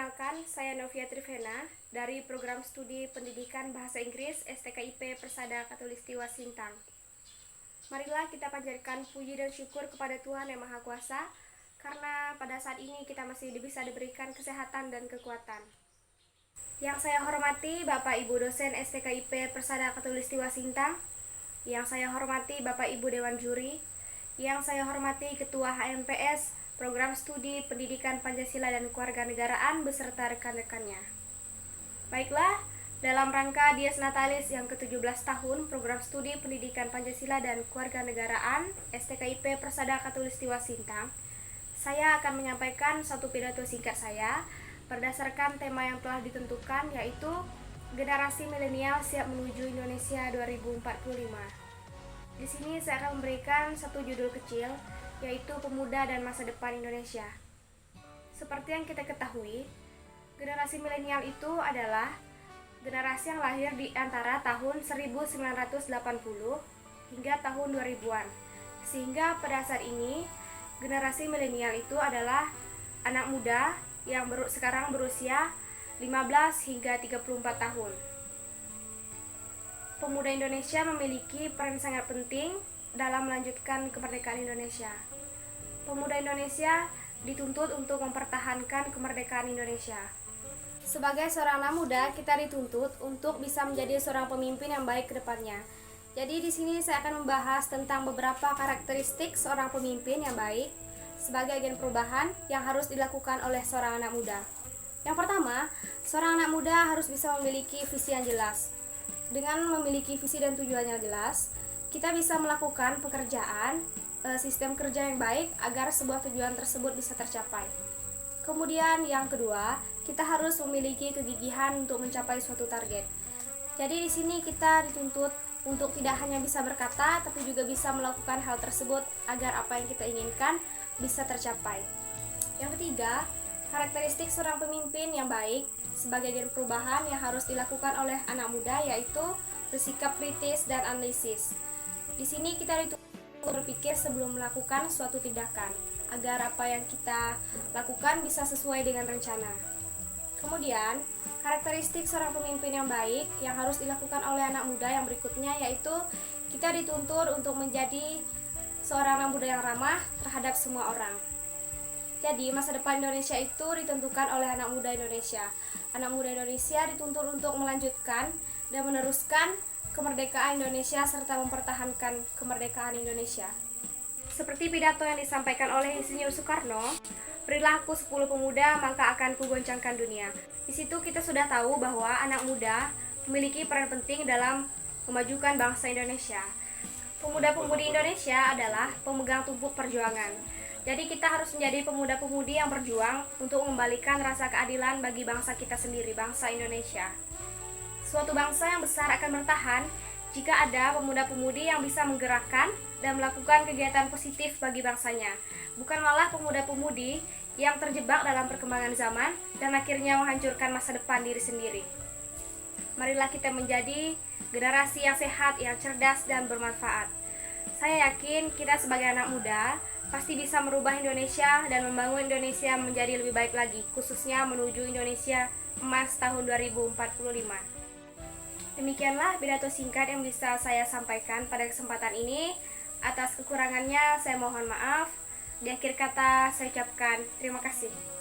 Perkenalkan, saya Novia Trivena dari Program Studi Pendidikan Bahasa Inggris STKIP Persada Khatulistiwa Sintang. Marilah kita panjatkan puji dan syukur kepada Tuhan Yang Maha Kuasa, karena pada saat ini kita masih bisa diberikan kesehatan dan kekuatan. Yang saya hormati Bapak Ibu dosen STKIP Persada Khatulistiwa Sintang, yang saya hormati Bapak Ibu Dewan Juri, yang saya hormati Ketua HMPS Program Studi Pendidikan Pancasila dan Kewarganegaraan beserta rekan-rekannya. Baiklah, dalam rangka Dies Natalis yang ke-17 tahun Program Studi Pendidikan Pancasila dan Kewarganegaraan STKIP Persada Khatulistiwa Sintang, saya akan menyampaikan satu pidato singkat saya berdasarkan tema yang telah ditentukan, yaitu Generasi Milenial Siap Menuju Indonesia 2045. Di sini saya akan memberikan satu judul kecil, yaitu Pemuda dan Masa Depan Indonesia. Seperti yang kita ketahui, generasi milenial itu adalah generasi yang lahir di antara tahun 1980 hingga tahun 2000-an. Sehingga pada saat ini, generasi milenial itu adalah anak muda yang sekarang berusia 15 hingga 34 tahun. Pemuda Indonesia memiliki peran sangat penting dalam melanjutkan kemerdekaan Indonesia. Pemuda Indonesia dituntut untuk mempertahankan kemerdekaan Indonesia. Sebagai seorang anak muda, kita dituntut untuk bisa menjadi seorang pemimpin yang baik ke depannya. Jadi di sini saya akan membahas tentang beberapa karakteristik seorang pemimpin yang baik sebagai agen perubahan yang harus dilakukan oleh seorang anak muda. Yang pertama, seorang anak muda harus bisa memiliki visi yang jelas. Dengan memiliki visi dan tujuan yang jelas, kita bisa melakukan pekerjaan, sistem kerja yang baik agar sebuah tujuan tersebut bisa tercapai. Kemudian yang kedua, kita harus memiliki kegigihan untuk mencapai suatu target. Jadi di sini kita dituntut untuk tidak hanya bisa berkata, tapi juga bisa melakukan hal tersebut agar apa yang kita inginkan bisa tercapai. Yang ketiga, karakteristik seorang pemimpin yang baik sebagai agen perubahan yang harus dilakukan oleh anak muda, yaitu bersikap kritis dan analisis. Di sini kita dituntut berpikir sebelum melakukan suatu tindakan, agar apa yang kita lakukan bisa sesuai dengan rencana. Kemudian, karakteristik seorang pemimpin yang baik yang harus dilakukan oleh anak muda yang berikutnya, yaitu kita dituntut untuk menjadi seorang anak muda yang ramah terhadap semua orang. Jadi, masa depan Indonesia itu ditentukan oleh anak muda Indonesia. Anak muda Indonesia dituntut untuk melanjutkan dan meneruskan kemerdekaan Indonesia serta mempertahankan kemerdekaan Indonesia. Seperti pidato yang disampaikan oleh Insinyur Soekarno, berilah aku 10 pemuda maka akan kugoncangkan dunia. Di situ kita sudah tahu bahwa anak muda memiliki peran penting dalam memajukan bangsa Indonesia. Pemuda-pemudi Indonesia adalah pemegang tumpuk perjuangan. Jadi kita harus menjadi pemuda-pemudi yang berjuang untuk mengembalikan rasa keadilan bagi bangsa kita sendiri, bangsa Indonesia. Suatu bangsa yang besar akan bertahan jika ada pemuda-pemudi yang bisa menggerakkan dan melakukan kegiatan positif bagi bangsanya, bukan malah pemuda-pemudi yang terjebak dalam perkembangan zaman dan akhirnya menghancurkan masa depan diri sendiri. Marilah kita menjadi generasi yang sehat, yang cerdas dan bermanfaat. Saya yakin kita sebagai anak muda pasti bisa merubah Indonesia dan membangun Indonesia menjadi lebih baik lagi, khususnya menuju Indonesia emas tahun 2045. Demikianlah pidato singkat yang bisa saya sampaikan pada kesempatan ini. Atas kekurangannya saya mohon maaf. Di akhir kata saya ucapkan terima kasih.